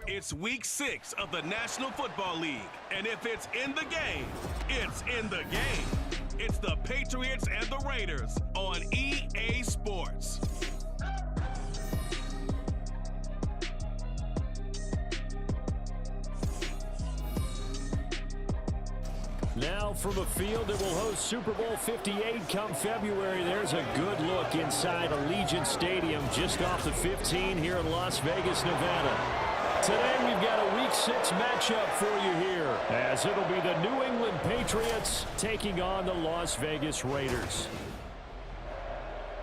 It's week 6 of the National Football League, and if it's in the game, it's in the game. It's the Patriots and the Raiders on EA Sports. Now from a field that will host Super Bowl 58 come February, there's a good look inside Allegiant Stadium just off the 15 here in Las Vegas, Nevada. Today we've got a Week 6 matchup for you here, as it'll be the New England Patriots taking on the Las Vegas Raiders.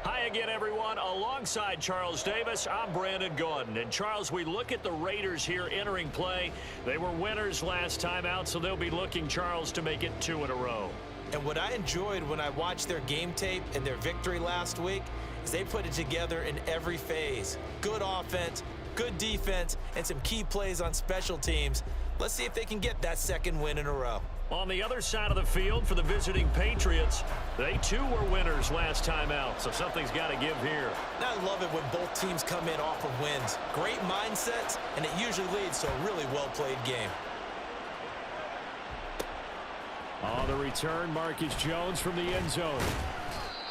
Hi again, everyone. Alongside Charles Davis, I'm Brandon Gordon. And Charles, we look at the Raiders here entering play. They were winners last time out, so they'll be looking, Charles, to make it 2 in a row. And what I enjoyed when I watched their game tape and their victory last week is they put it together in every phase. Good offense, good defense, and some key plays on special teams. Let's see if they can get that second win in a row. On the other side of the field for the visiting Patriots, they too were winners last time out, so something's got to give here. And I love it when both teams come in off of wins. Great mindsets, and it usually leads to a really well-played game. On the return, Marcus Jones from the end zone.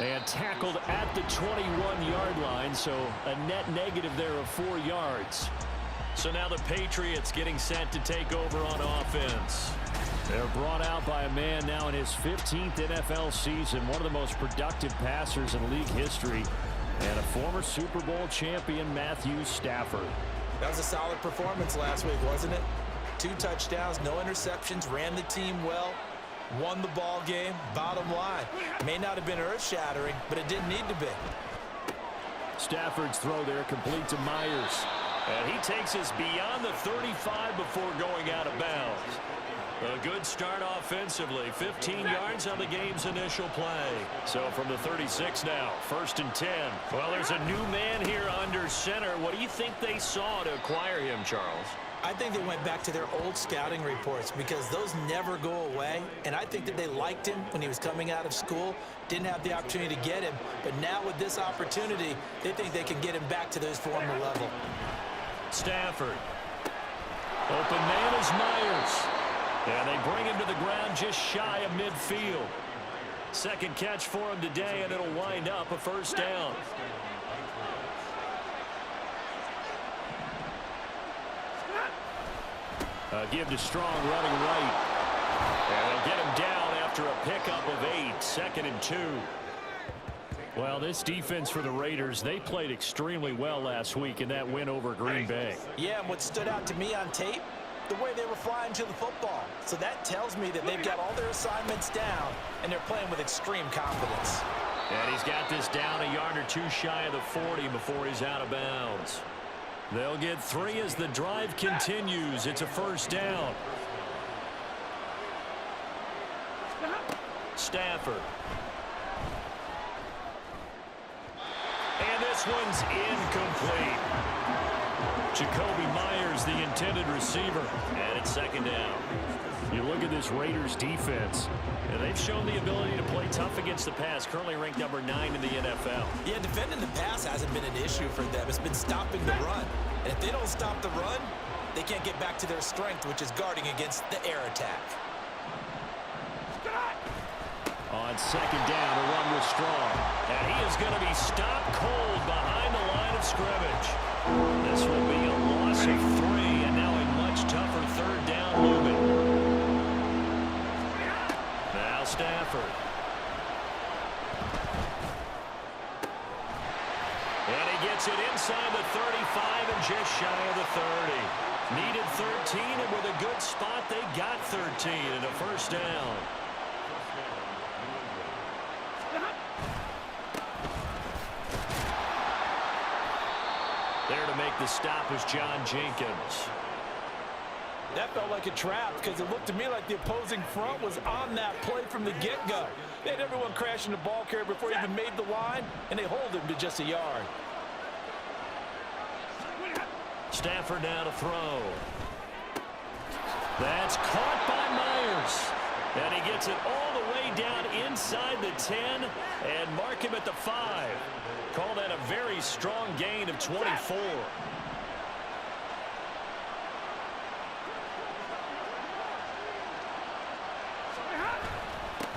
And tackled at the 21-yard line, so a net negative there of 4 yards. So now the Patriots getting set to take over on offense. They're brought out by a man now in his 15th NFL season, one of the most productive passers in league history, and a former Super Bowl champion, Matthew Stafford. That was a solid performance last week, wasn't it? 2 touchdowns, no interceptions, ran the team well, won the ball game. Bottom line, may not have been earth-shattering, but it didn't need to be. Stafford's throw there complete to Myers. And he takes us beyond the 35 before going out of bounds. A good start offensively. 15 yards on the game's initial play. So from the 36 now, 1st and 10. Well, there's a new man here under center. What do you think they saw to acquire him, Charles? I think they went back to their old scouting reports because those never go away. And I think that they liked him when he was coming out of school. Didn't have the opportunity to get him. But now with this opportunity, they think they can get him back to his former level. Stafford. Open man is Myers. And they bring him to the ground just shy of midfield. Second catch for him today, and it'll wind up a first down. Give to Strong running right. And they'll get him down after a pickup of 8, 2nd and 2. Well, this defense for the Raiders, they played extremely well last week in that win over Green Bay. Yeah, and what stood out to me on tape, the way they were flying to the football. So that tells me that they've got all their assignments down, and they're playing with extreme confidence. And he's got this down a yard or 2 shy of the 40 before he's out of bounds. They'll get 3 as the drive continues. It's a first down. Stafford. And this one's incomplete. Jacoby Myers, the intended receiver. And it's 2nd down. You look at this Raiders defense, and they've shown the ability to play tough against the pass, currently ranked number 9 in the NFL. Yeah, defending the pass hasn't been an issue for them. It's been stopping the run. And if they don't stop the run, they can't get back to their strength, which is guarding against the air attack. On 2nd down, the run was strong. And he is going to be stopped cold behind the line of scrimmage. This will be a loss of 3, and now a much tougher 3rd down looming. Now Stafford. And he gets it inside the 35 and just shy of the 30. Needed 13, and with a good spot, they got 13 and a first down. There to make the stop was John Jenkins. That felt like a trap because it looked to me like the opposing front was on that play from the get-go. They had everyone crashing the ball carrier before he even made the line, and they hold him to just a yard. Stafford now to throw. That's caught by Myers. And he gets it all the way down inside the 10 and mark him at the 5. Call that a very strong gain of 24.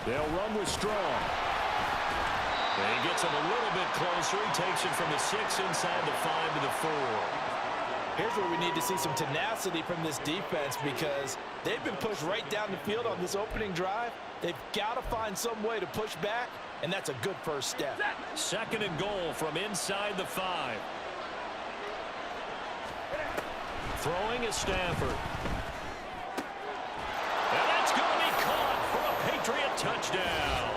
They'll run with Strong. And he gets him a little bit closer. He takes it from the 6 inside the 5 to the 4. Here's where we need to see some tenacity from this defense because they've been pushed right down the field on this opening drive. They've got to find some way to push back, and that's a good first step. 2nd and goal from inside the 5. Throwing is Stafford. And that's going to be caught for a Patriot touchdown.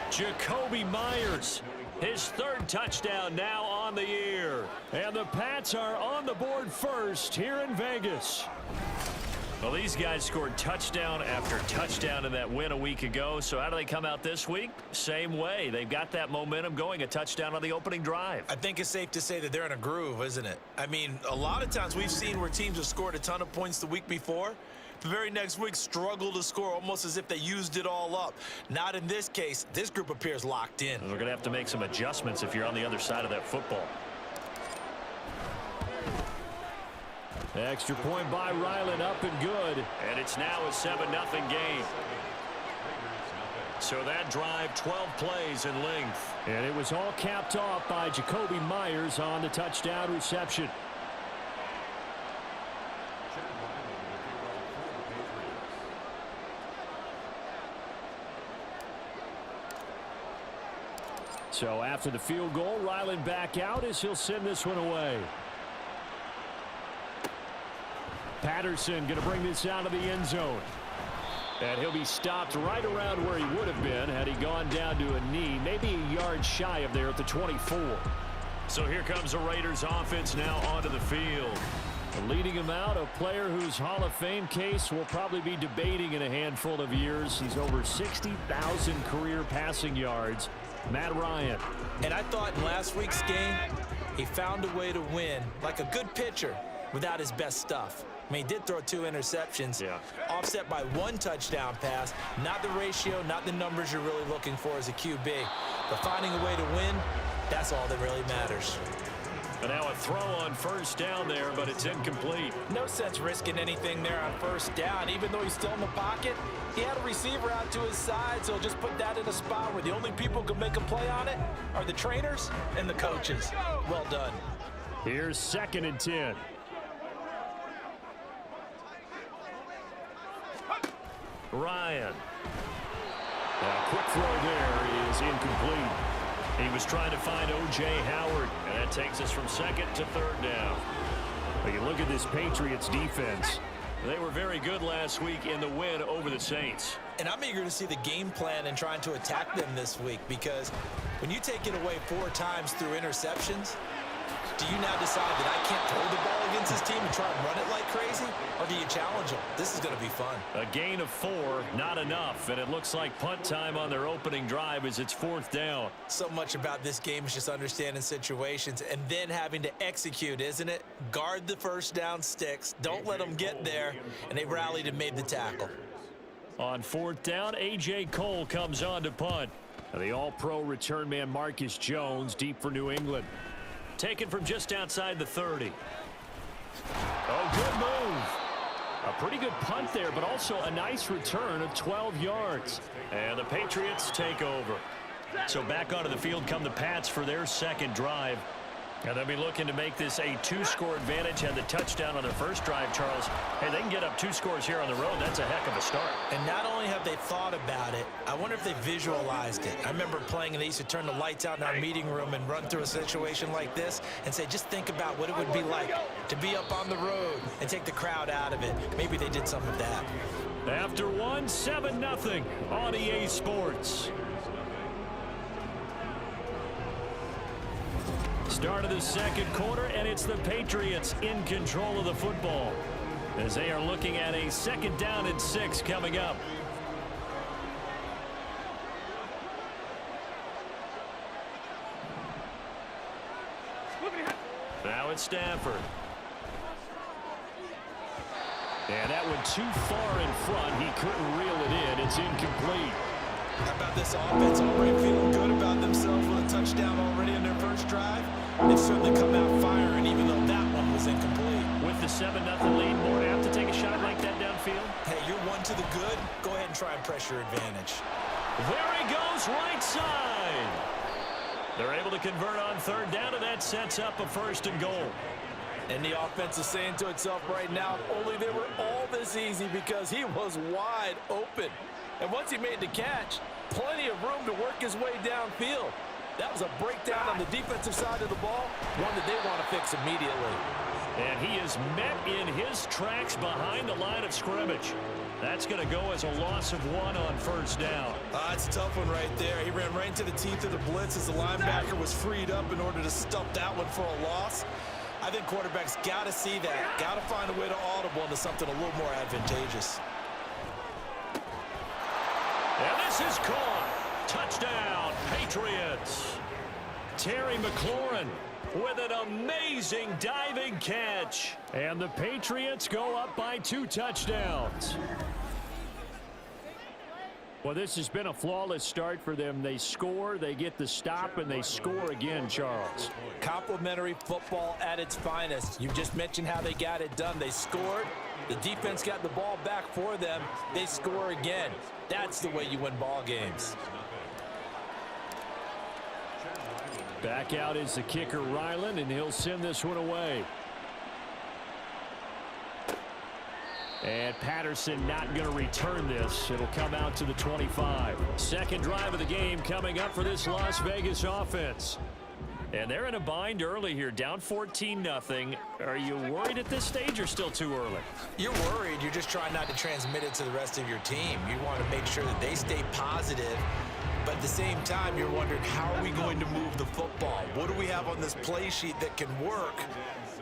Jacoby Myers, his 3rd touchdown now on the year. And the Pats are on the board first here in Vegas. Well, these guys scored touchdown after touchdown in that win a week ago. So how do they come out this week? Same way. They've got that momentum going, a touchdown on the opening drive. I think it's safe to say that they're in a groove, isn't it? I mean, a lot of times we've seen where teams have scored a ton of points the week before. The very next week struggle to score almost as if they used it all up. Not in this case. This group appears locked in. We're going to have to make some adjustments if you're on the other side of that football. Extra point by Ryland, up and good. And it's now a 7-0 game. So that drive, 12 plays in length. And it was all capped off by Jacoby Myers on the touchdown reception. So after the field goal, Ryland back out as he'll send this one away. Patterson going to bring this out of the end zone. And he'll be stopped right around where he would have been had he gone down to a knee, maybe a yard shy of there at the 24. So here comes the Raiders offense now onto the field. And leading him out, a player whose Hall of Fame case will probably be debating in a handful of years. He's over 60,000 career passing yards. Matt Ryan. And I thought in last week's game, he found a way to win like a good pitcher without his best stuff. I mean, he did throw 2 interceptions, offset by 1 touchdown pass. Not the ratio, not the numbers you're really looking for as a QB. But finding a way to win, that's all that really matters. And now a throw on first down there, but it's incomplete. No sense risking anything there on first down. Even though he's still in the pocket, he had a receiver out to his side, so just put that in a spot where the only people who can make a play on it are the trainers and the coaches. Well done. Here's 2nd and 10. Ryan. A quick throw there is incomplete. He was trying to find O.J. Howard, and that takes us from 2nd to 3rd down. But you look at this Patriots defense. They were very good last week in the win over the Saints. And I'm eager to see the game plan and trying to attack them this week because when you take it away 4 times through interceptions, do you now decide that I can't throw the ball against this team and try and run it like crazy? Or do you challenge them? This is going to be fun. A gain of 4, not enough. And it looks like punt time on their opening drive as it's 4th down. So much about this game is just understanding situations and then having to execute, isn't it? Guard the first down sticks. Don't let them get there. And they rallied and made the tackle. On 4th down, A.J. Cole comes on to punt. The all-pro return man Marcus Jones deep for New England. Taken from just outside the 30. Oh, good move. A pretty good punt there, but also a nice return of 12 yards. And the Patriots take over. So back onto the field come the Pats for their 2nd drive. And they'll be looking to make this a 2-score advantage. Had the touchdown on their first drive, Charles. Hey, they can get up 2 scores here on the road. That's a heck of a start. And not only have they thought about it, I wonder if they visualized it. I remember playing and they used to turn the lights out in our meeting room and run through a situation like this and say, just think about what it would be like to be up on the road and take the crowd out of it. Maybe they did some of that. After 1, 7-0 on EA Sports. Start of the 2nd quarter, and it's the Patriots in control of the football as they are looking at a 2nd down and 6 coming up. Now it's Stafford. And that one too far in front. He couldn't reel it in. It's incomplete. How about this offense already feeling good about themselves with a touchdown already in their first drive? They've certainly come out firing, even though that one was incomplete. With the 7-0 lead, more apt to take a shot like that downfield? Hey, you're 1 to the good. Go ahead and try and press your advantage. There he goes, right side. They're able to convert on third down, and that sets up a 1st and goal. And the offense is saying to itself right now, if only they were all this easy, because he was wide open. And once he made the catch, plenty of room to work his way downfield. That was a breakdown on the defensive side of the ball, one that they want to fix immediately. And he is met in his tracks behind the line of scrimmage. That's going to go as a loss of 1 on 1st down. It's a tough one right there. He ran right into the teeth of the blitz as the linebacker was freed up in order to stuff that one for a loss. I think quarterbacks got to see that. Got to find a way to audible into something a little more advantageous. And this is caught. Touchdown, Patriots. Terry McLaurin with an amazing diving catch. And the Patriots go up by 2 touchdowns. Well, this has been a flawless start for them. They score, they get the stop, and they score again, Charles. Complimentary football at its finest. You just mentioned how they got it done. They scored. The defense got the ball back for them. They score again. That's the way you win ball games. Back out is the kicker, Ryland, and he'll send this one away. And Patterson not going to return this. It'll come out to the 25. Second drive of the game coming up for this Las Vegas offense. And they're in a bind early here, down 14-0. Are you worried at this stage or still too early? You're worried. You're just trying not to transmit it to the rest of your team. You want to make sure that they stay positive. But at the same time, you're wondering, how are we going to move the football? What do we have on this play sheet that can work?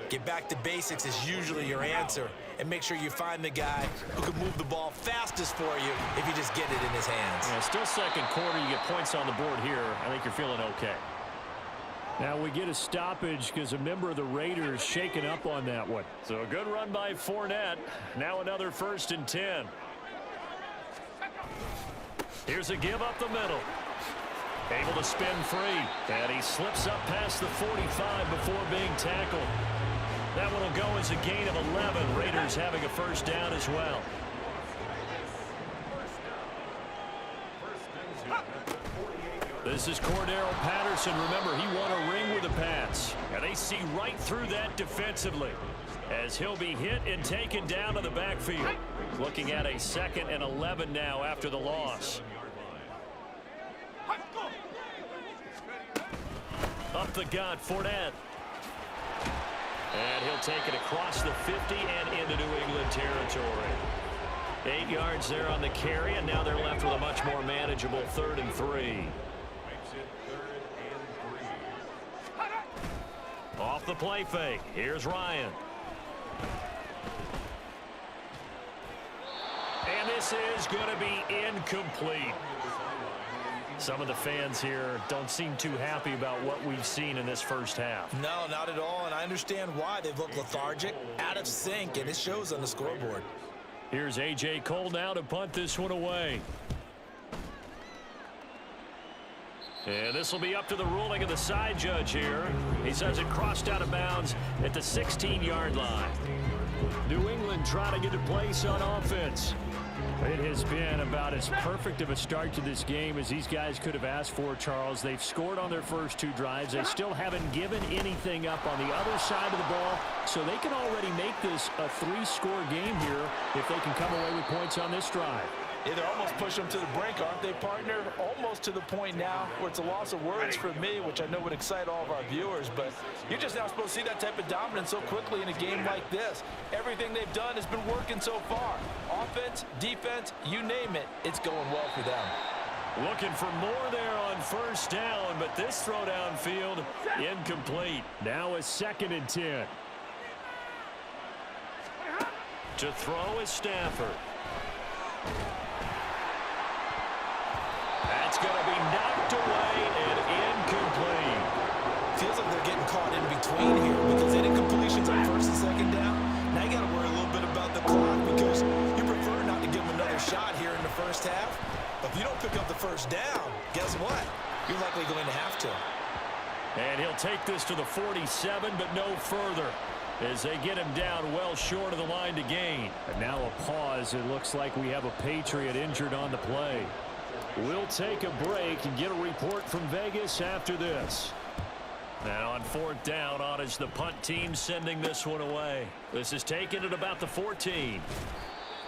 Get back to basics is usually your answer. And make sure you find the guy who can move the ball fastest for you if you just get it in his hands. Yeah, still second quarter. You get points on the board here. I think you're feeling okay. Now we get a stoppage because a member of the Raiders shaken up on that one. So a good run by Fournette. Now another 1st and 10. Here's a give up the middle. Able to spin free. And he slips up past the 45 before being tackled. That one will go as a gain of 11. Raiders having a 1st down as well. This is Cordero Patterson. Remember, he won a ring with the Pats. And they see right through that defensively as he'll be hit and taken down to the backfield. Looking at a 2nd and 11 now after the loss. Up the gut, Fournette. And he'll take it across the 50 and into New England territory. 8 yards there on the carry, and now they're left with a much more manageable 3rd and 3. Off the play fake. Here's Ryan. And this is going to be incomplete. Some of the fans here don't seem too happy about what we've seen in this first half. No, not at all, and I understand why. They've looked lethargic, out of sync, and it shows on the scoreboard. Here's A.J. Cole now to punt this one away. And this will be up to the ruling of the side judge here. He says it crossed out of bounds at the 16-yard line. New England trying to get a place on offense. It has been about as perfect of a start to this game as these guys could have asked for, Charles. They've scored on their first 2 drives. They still haven't given anything up on the other side of the ball, so they can already make this a 3-score game here if they can come away with points on this drive. Yeah, they're almost pushing them to the brink, aren't they, partner? Almost to the point now where it's a loss of words for me, which I know would excite all of our viewers, but you're just now supposed to see that type of dominance so quickly in a game like this. Everything they've done has been working so far. Offense, defense, you name it, it's going well for them. Looking for more there on 1st down, but this throw downfield incomplete. Now a 2nd and 10. To throw is Stafford. That's going to be knocked away and incomplete. Feels like they're getting caught in between here because they did completions on 1st and 2nd down. Now you got to worry a little bit about the clock because you prefer not to give them another shot here in the first half. But if you don't pick up the 1st down, guess what? You're likely going to have to. And he'll take this to the 47, but no further, as they get him down well short of the line to gain. And now a pause. It looks like we have a Patriot injured on the play. We'll take a break and get a report from Vegas after this. Now on 4th down, on is the punt team sending this one away. This is taken at about the 14.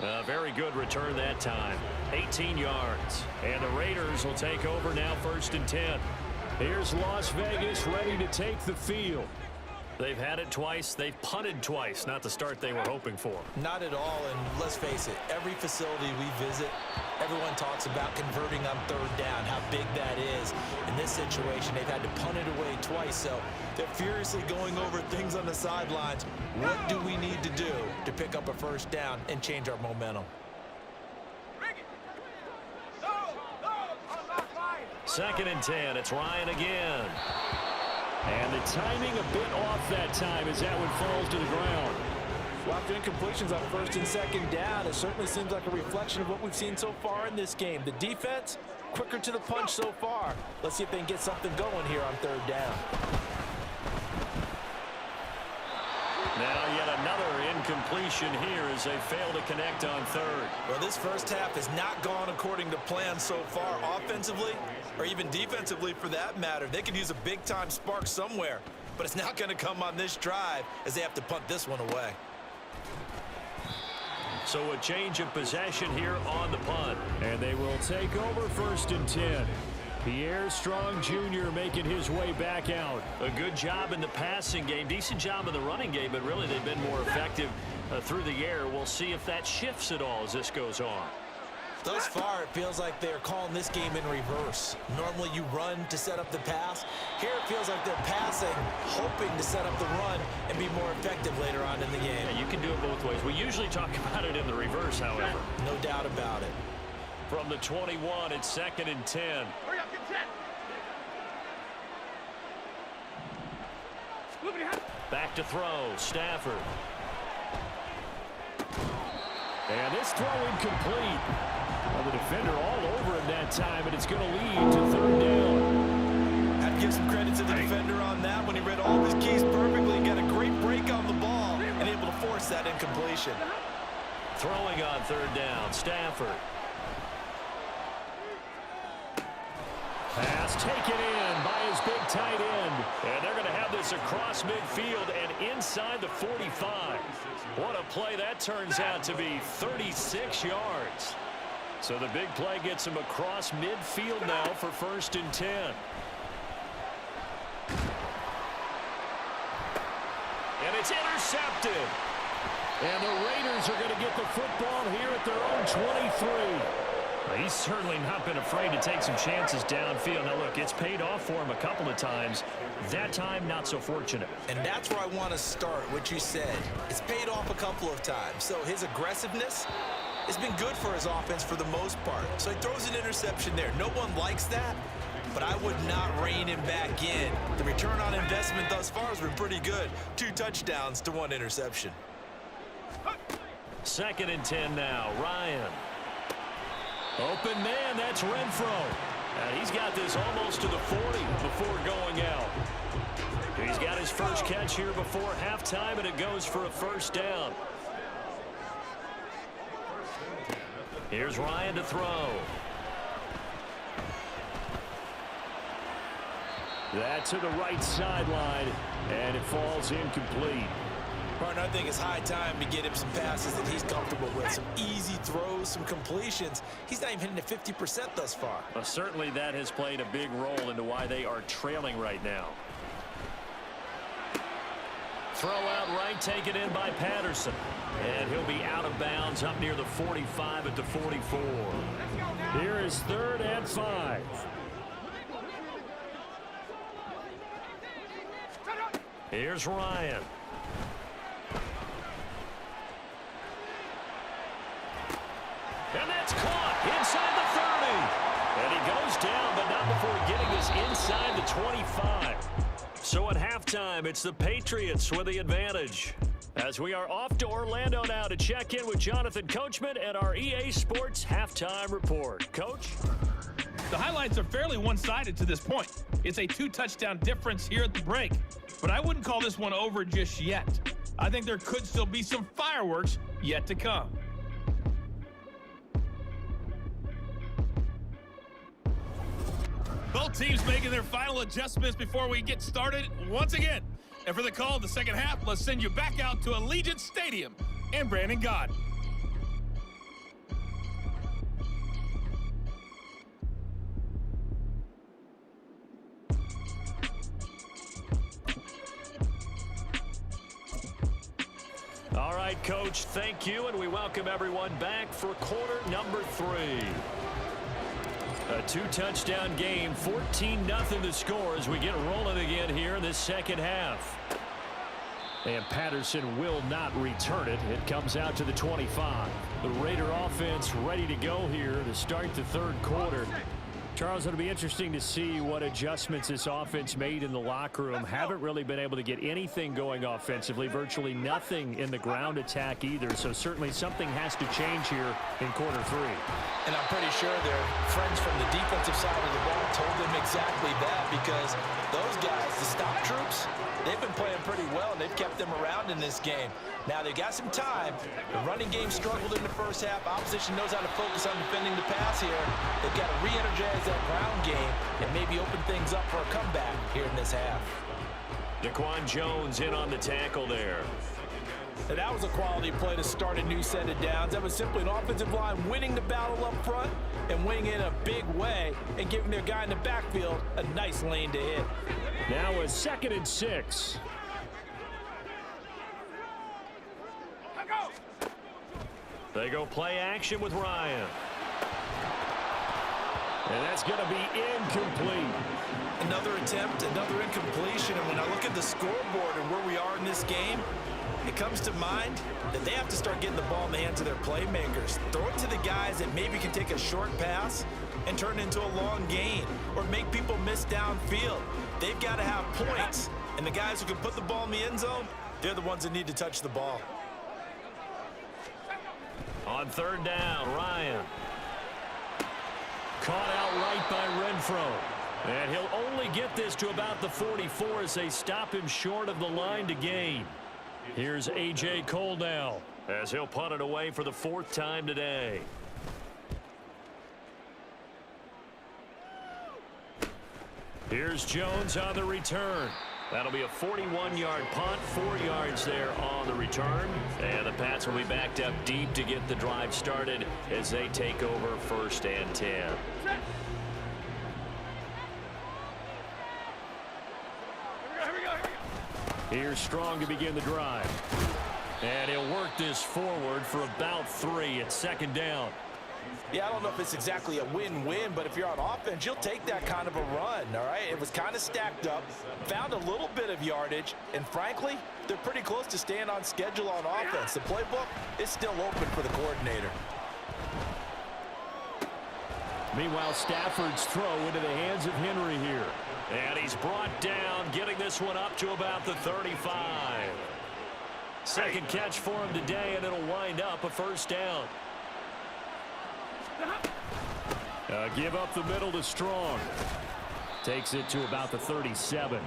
A very good return that time. 18 yards. And the Raiders will take over now 1st and 10. Here's Las Vegas ready to take the field. They've had it twice. They've punted twice. Not the start they were hoping for. Not at all, and let's face it, every facility we visit, everyone talks about converting on 3rd down, how big that is. In this situation, they've had to punt it away twice, so they're furiously going over things on the sidelines. What do we need to do to pick up a 1st down and change our momentum? 2nd and 10. It's Ryan again. And the timing a bit off that time as that one falls to the ground. Well, after incompletions on 1st and 2nd down, it certainly seems like a reflection of what we've seen so far in this game. The defense, quicker to the punch so far. Let's see if they can get something going here on 3rd down. Now yet another incompletion here as they fail to connect on 3rd. Well, this first half has not gone according to plan so far offensively or even defensively for that matter. They could use a big-time spark somewhere, but it's not going to come on this drive as they have to punt this one away. So a change of possession here on the punt. And they will take over 1st and 10. Pierre Strong Jr. making his way back out. A good job in the passing game, decent job in the running game, but really they've been more effective through the air. We'll see if that shifts at all as this goes on. Thus far, it feels like they're calling this game in reverse. Normally you run to set up the pass. Here it feels like they're passing, hoping to set up the run and be more effective later on in the game. Yeah, you can do it both ways. We usually talk about it in the reverse, however. No doubt about it. From the 21, it's 2nd and 10. Hurry up, get set. Back to throw, Stafford. And this throw incomplete. Well, the defender all over him that time, and it's going to lead to 3rd down. Have to give some credit to the defender on that when he read all of his keys perfectly and got a great break on the ball and able to force that incompletion. Throwing on 3rd down, Stafford. Pass taken in by his big tight end. And they're going to have this across midfield and inside the 45. What a play that turns out to be, 36 yards. So the big play gets him across midfield now for 1st and 10. And it's intercepted. And the Raiders are going to get the football here at their own 23. He's certainly not been afraid to take some chances downfield. Now, look, it's paid off for him a couple of times. That time, not so fortunate. And that's where I want to start, what you said. It's paid off a couple of times. So his aggressiveness has been good for his offense for the most part. So he throws an interception there. No one likes that, but I would not rein him back in. The return on investment thus far has been pretty good. 2 touchdowns to 1 interception. 2nd and 10 now, Ryan. Open man, that's Renfro. And he's got this almost to the 40 before going out. He's got his first catch here before halftime, and it goes for a 1st down. Here's Ryan to throw. That to the right sideline, and it falls incomplete. Partner, I think it's high time to get him some passes that he's comfortable with. Some easy throws, some completions. He's not even hitting at 50% thus far. Well, certainly that has played a big role into why they are trailing right now. Throw out right, taken in by Patterson. And he'll be out of bounds up near the 45 at the 44. Here is 3rd and 5. Here's Ryan. And that's caught inside the 30. And he goes down, but not before getting this inside the 25. So at halftime, it's the Patriots with the advantage. As we are off to Orlando now to check in with Jonathan Coachman and our EA Sports Halftime Report. Coach? The highlights are fairly one-sided to this point. It's a 2-touchdown difference here at the break. But I wouldn't call this one over just yet. I think there could still be some fireworks yet to come. Both teams making their final adjustments before we get started once again. And for the call of the second half, let's send you back out to Allegiant Stadium and Brandon God. All right, Coach, thank you, and we welcome everyone back for quarter number 3. A 2-touchdown game, 14-0 the score as we get rolling again here in this second half. And Patterson will not return it. It comes out to the 25. The Raider offense ready to go here to start the third quarter. Charles, it'll be interesting to see what adjustments this offense made in the locker room. Haven't really been able to get anything going offensively, virtually nothing in the ground attack either. So certainly something has to change here in quarter 3. And I'm pretty sure their friends from the defensive side of the ball told them exactly that, because those guys, the stop troops, they've been playing pretty well, and they've kept them around in this game. Now, they've got some time. The running game struggled in the first half. Opposition knows how to focus on defending the pass here. They've got to re-energize that ground game and maybe open things up for a comeback here in this half. Daquan Jones in on the tackle there. And that was a quality play to start a new set of downs. That was simply an offensive line winning the battle up front and winning in a big way and giving their guy in the backfield a nice lane to hit. Now a 2nd and 6. They go play action with Ryan. And that's going to be incomplete. Another attempt, another incompletion. And when I look at the scoreboard and where we are in this game, it comes to mind that they have to start getting the ball in the hands of their playmakers. Throw it to the guys that maybe can take a short pass and turn it into a long gain or make people miss downfield. They've got to have points. And the guys who can put the ball in the end zone, they're the ones that need to touch the ball. On 3rd down, Ryan. Caught out right by Renfro. And he'll only get this to about the 44 as they stop him short of the line to gain. Here's A.J. Cole now as he'll punt it away for the 4th time today. Here's Jones on the return. That'll be a 41-yard punt, 4 yards there on the return. And the Pats will be backed up deep to get the drive started as they take over 1st and 10. Here's Strong to begin the drive. And he'll work this forward for about 3 at 2nd down. Yeah, I don't know if it's exactly a win-win, but if you're on offense, you'll take that kind of a run, all right? It was kind of stacked up, found a little bit of yardage, and frankly, they're pretty close to staying on schedule on offense. The playbook is still open for the coordinator. Meanwhile, Stafford's throw into the hands of Henry here. And he's brought down, getting this one up to about the 35. Second catch for him today, and it'll wind up a 1st down. Give up the middle to Strong. Takes it to about the 37.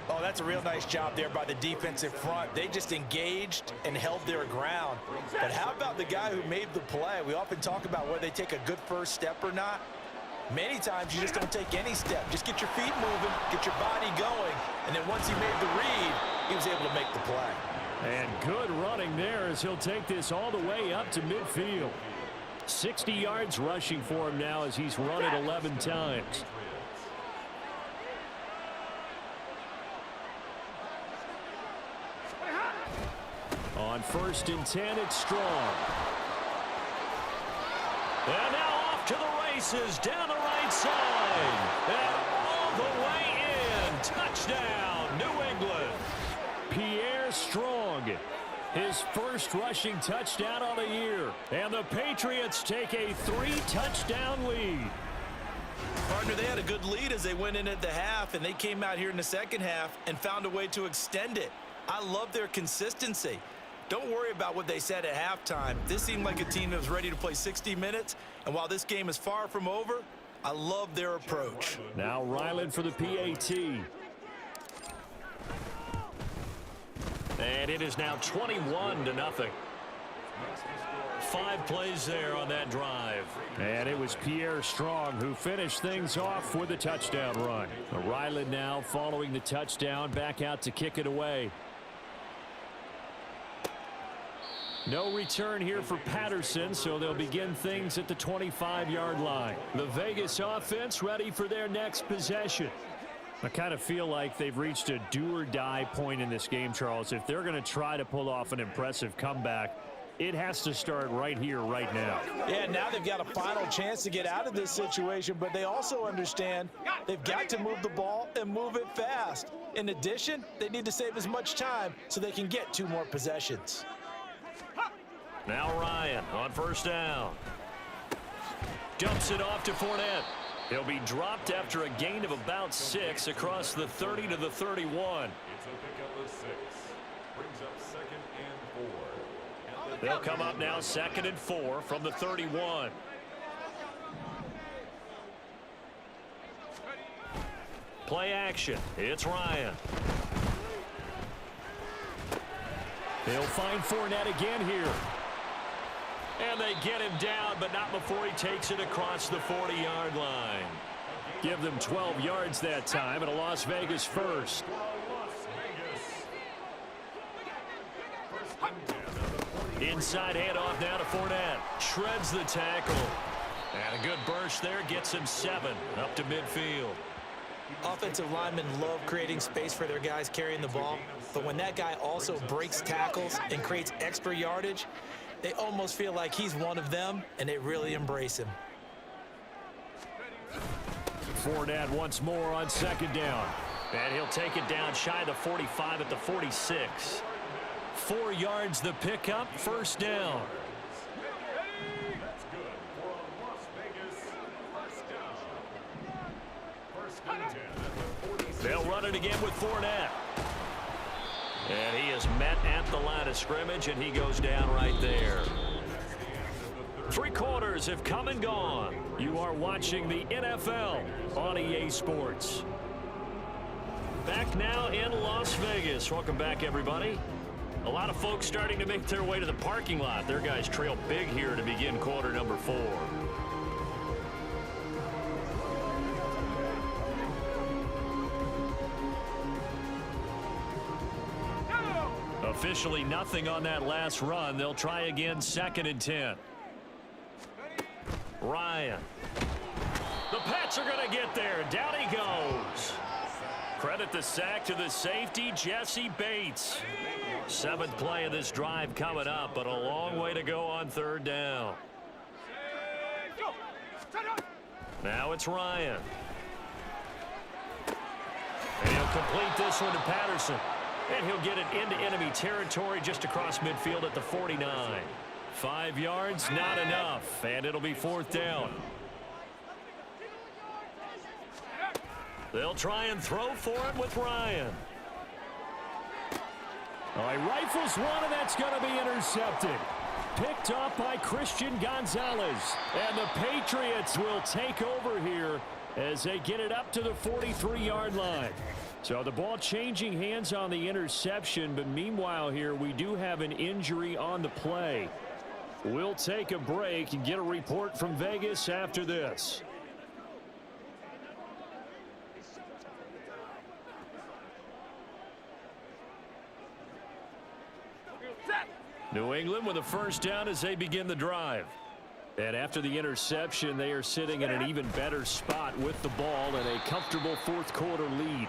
Oh, that's a real nice job there by the defensive front. They just engaged and held their ground. But how about the guy who made the play? We often talk about whether they take a good first step or not. Many times you just don't take any step. Just get your feet moving, get your body going, and then once he made the read, he was able to make the play. And good running there as he'll take this all the way up to midfield. 60 yards rushing for him now as he's run it 11 times. On 1st and 10, it's Strong. And now off to the races down the right side. And all the way in. Touchdown, New England. Pierre Strong. His first rushing touchdown on the year. And the Patriots take a 3-touchdown lead. Partner, they had a good lead as they went in at the half, and they came out here in the second half and found a way to extend it. I love their consistency. Don't worry about what they said at halftime. This seemed like a team that was ready to play 60 minutes, and while this game is far from over, I love their approach. Now Ryland for the PAT. And it is now 21-0. 5 plays there on that drive. And it was Pierre Strong who finished things off with a touchdown run. Ryland now following the touchdown, back out to kick it away. No return here for Patterson, so they'll begin things at the 25-yard line. The Vegas offense ready for their next possession. I kind of feel like they've reached a do-or-die point in this game, Charles. If they're going to try to pull off an impressive comeback, it has to start right here, right now. Yeah, now they've got a final chance to get out of this situation, but they also understand they've got to move the ball and move it fast. In addition, they need to save as much time so they can get 2 more possessions. Now Ryan on first down. Dumps it off to Fournette. He'll be dropped after a gain of about 6 across the 30 to the 31. It's a pickup of 6. Brings up 2nd and 4. They'll come up now 2nd and 4 from the 31. Play action. It's Ryan. They'll find Fournette again here. And they get him down, but not before he takes it across the 40-yard line. Give them 12 yards that time, and a Las Vegas first. Inside handoff now to Fournette. Shreds the tackle. And a good burst there gets him 7 up to midfield. Offensive linemen love creating space for their guys carrying the ball, but when that guy also breaks tackles and creates extra yardage, they almost feel like he's one of them, and they really embrace him. Fournette once more on 2nd down. And he'll take it down shy of the 45 at the 46. 4 yards the pickup, first down. That's good for a Las Vegas first down. First and 10 at the 46. They'll run it again with Fournette. And he is met at the line of scrimmage, and he goes down right there. 3 quarters have come and gone. You are watching the NFL on EA Sports. Back now in Las Vegas. Welcome back, everybody. A lot of folks starting to make their way to the parking lot. Their guys trail big here to begin quarter number 4. Officially nothing on that last run. They'll try again 2nd and 10. Ryan. The Pats are going to get there. Down he goes. Credit the sack to the safety, Jesse Bates. 7th play of this drive coming up, but a long way to go on 3rd down. Now it's Ryan. And he'll complete this one to Patterson. And he'll get it into enemy territory just across midfield at the 49. 5 yards, not enough. And it'll be 4th down. They'll try and throw for him with Ryan. All right, rifles one, and that's going to be intercepted. Picked up by Christian Gonzalez. And the Patriots will take over here as they get it up to the 43-yard line. So the ball changing hands on the interception, but meanwhile here we do have an injury on the play. We'll take a break and get a report from Vegas after this. New England with a first down as they begin the drive. And after the interception, they are sitting in an even better spot with the ball and a comfortable 4th quarter lead.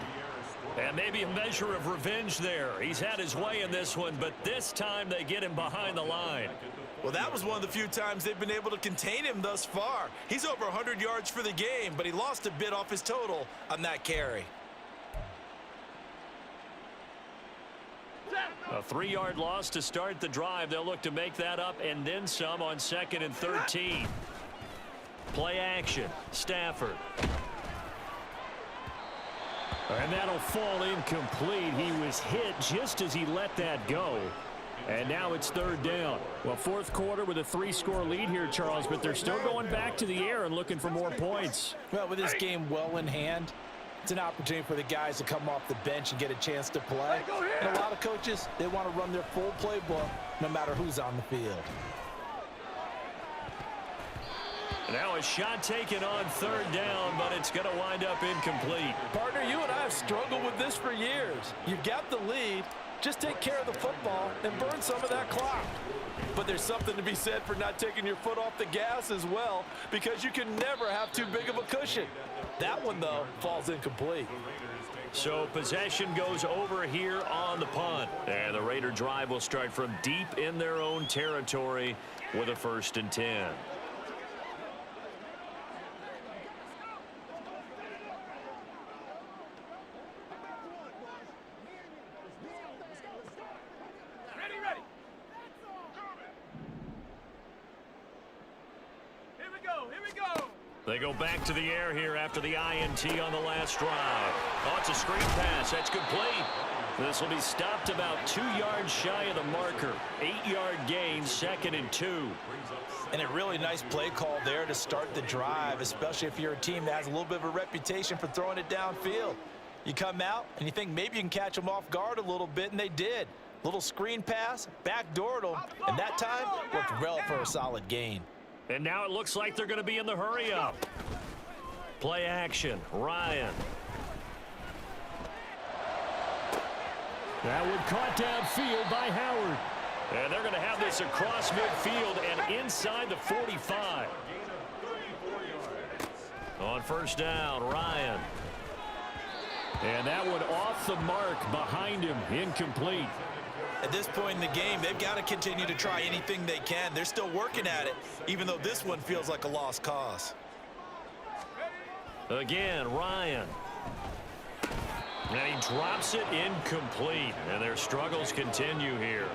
And maybe a measure of revenge there. He's had his way in this one, but this time they get him behind the line. Well, that was one of the few times they've been able to contain him thus far. He's over 100 yards for the game, but he lost a bit off his total on that carry. A 3-yard loss to start the drive. They'll look to make that up and then some on 2nd and 13. Play action. Stafford. And that'll fall incomplete. He was hit just as he let that go. And now it's 3rd down. Well, 4th quarter with a 3-score lead here, Charles, but they're still going back to the air and looking for more points. Well, with this game well in hand, It's an opportunity for the guys to come off the bench and get a chance to play. And a lot of coaches, they want to run their full playbook no matter who's on the field. Now a shot taken on third down, but it's going to wind up incomplete. Partner, you and I have struggled with this for years. You've got the lead. Just take care of the football and burn some of that clock. But there's something to be said for not taking your foot off the gas as well, because you can never have too big of a cushion. That one, though, falls incomplete. So possession goes over here on the punt. And the Raider drive will start from deep in their own territory with a 1st and 10. They go back to the air here after the INT on the last drive. Oh, it's a screen pass. That's complete. This will be stopped about 2 yards shy of the marker. 8-yard gain, 2nd and 2. And a really nice play call there to start the drive, especially if you're a team that has a little bit of a reputation for throwing it downfield. You come out and you think maybe you can catch them off guard a little bit, and they did. Little screen pass, backdoored them, and that time worked well for a solid gain. And now it looks like they're going to be in the hurry-up. Play action, Ryan. That one caught downfield by Howard. And they're going to have this across midfield and inside the 45. On 1st down, Ryan. And that one off the mark behind him, incomplete. At this point in the game, they've got to continue to try anything they can. They're still working at it, even though this one feels like a lost cause. Again, Ryan. And he drops it incomplete. And their struggles continue here.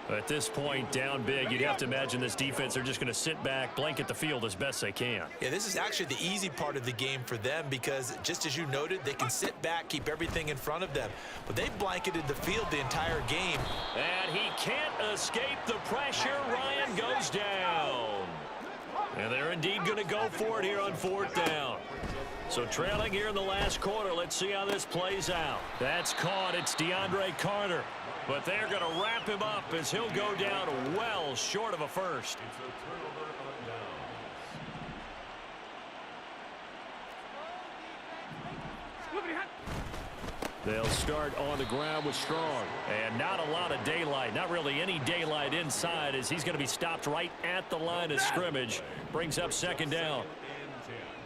At this point, down big, you'd have to imagine this defense, they're just going to sit back, blanket the field as best they can. Yeah, this is actually the easy part of the game for them because, just as you noted, they can sit back, keep everything in front of them. But they blanketed the field the entire game. And he can't escape the pressure. Ryan goes down. And they're indeed going to go for it here on 4th down. So trailing here in the last quarter, let's see how this plays out. That's caught. It's DeAndre Carter. But they're going to wrap him up as he'll go down well short of a first. They'll start on the ground with Strong. And not a lot of daylight, not really any daylight inside as he's going to be stopped right at the line of scrimmage. Brings up 2nd down.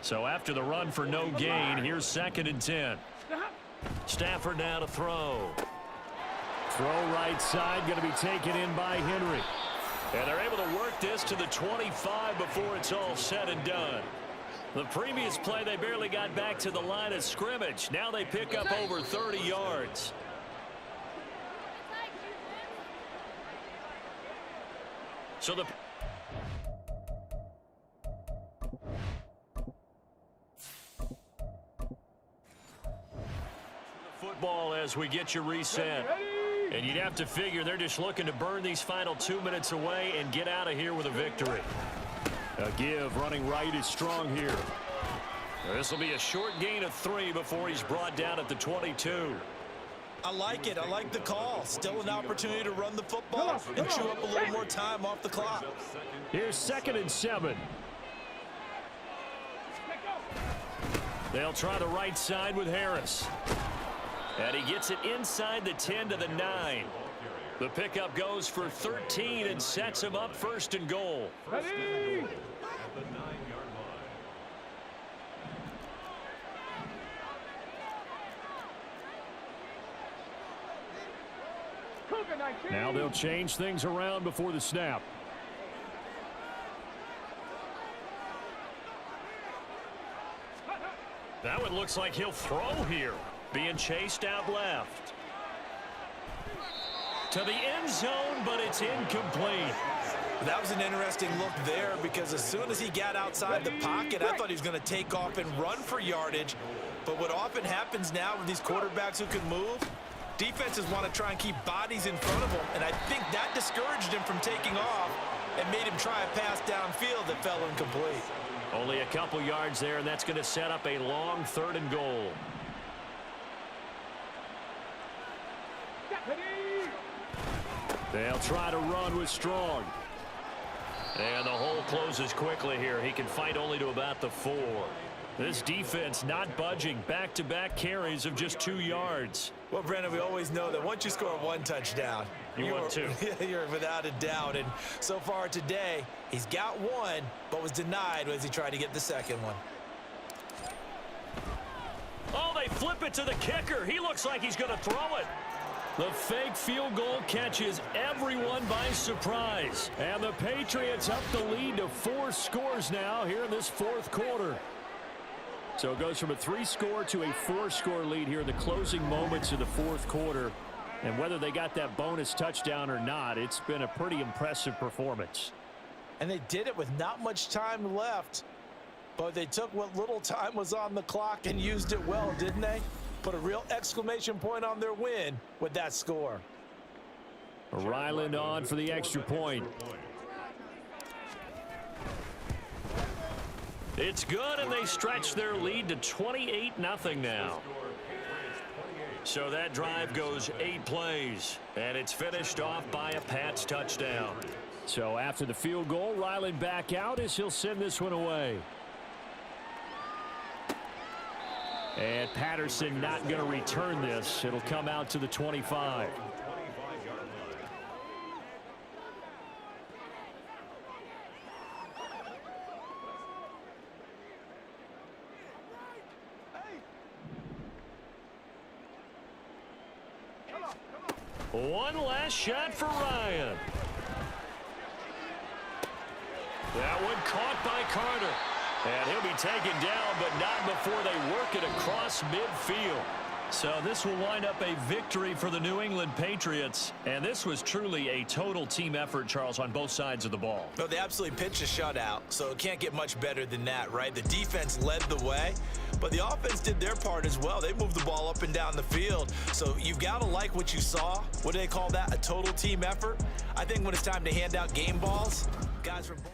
So after the run for no gain, here's 2nd and 10. Stafford now to throw. Throw right side, going to be taken in by Henry. And they're able to work this to the 25 before it's all said and done. The previous play, they barely got back to the line of scrimmage. Now they pick up over 30 yards. So the football as we get you reset. And you'd have to figure they're just looking to burn these final 2 minutes away and get out of here with a victory. A give running right is Strong here. This will be a short gain of 3 before he's brought down at the 22. I like it. I like the call. Still an opportunity to run the football and chew up a little more time off the clock. Here's 2nd and 7. They'll try the right side with Harris. And he gets it inside the 10 to the 9. The pickup goes for 13 and sets him up 1st and goal. Ready? Now they'll change things around before the snap. That one looks like he'll throw here. Being chased out left. To the end zone, but it's incomplete. That was an interesting look there because as soon as he got outside the pocket, I thought he was going to take off and run for yardage. But what often happens now with these quarterbacks who can move, defenses want to try and keep bodies in front of them. And I think that discouraged him from taking off and made him try a pass downfield that fell incomplete. Only a couple yards there, and that's going to set up a long 3rd and goal. They'll try to run with Strong. And the hole closes quickly here. He can fight only to about the 4. This defense not budging. Back-to-back carries of just 2 yards. Well, Brandon, we always know that once you score 1 touchdown, want 2. You're without a doubt. And so far today, he's got 1, but was denied as he tried to get the 2nd one. Oh, they flip it to the kicker. He looks like he's going to throw it. The fake field goal catches everyone by surprise. And the Patriots up the lead to 4 scores now here in this 4th quarter. So it goes from a 3-score to a 4-score lead here in the closing moments of the 4th quarter. And whether they got that bonus touchdown or not, it's been a pretty impressive performance. And they did it with not much time left. But they took what little time was on the clock and used it well, didn't they? Put a real exclamation point on their win with that score. Ryland on for the extra point. It's good, and they stretch their lead to 28-0 now. So that drive goes 8 plays, and it's finished off by a Pats touchdown. So after the field goal, Ryland back out as he'll send this one away. And Patterson not going to return this. It'll come out to the 25. One last shot for Ryan. That one caught by Carter. And he'll be taken down, but not before they work it across midfield. So this will wind up a victory for the New England Patriots. And this was truly a total team effort, Charles, on both sides of the ball. No, they absolutely pitched a shutout, so it can't get much better than that, right? The defense led the way, but the offense did their part as well. They moved the ball up and down the field. So you've got to like what you saw. What do they call that? A total team effort? I think when it's time to hand out game balls, guys from both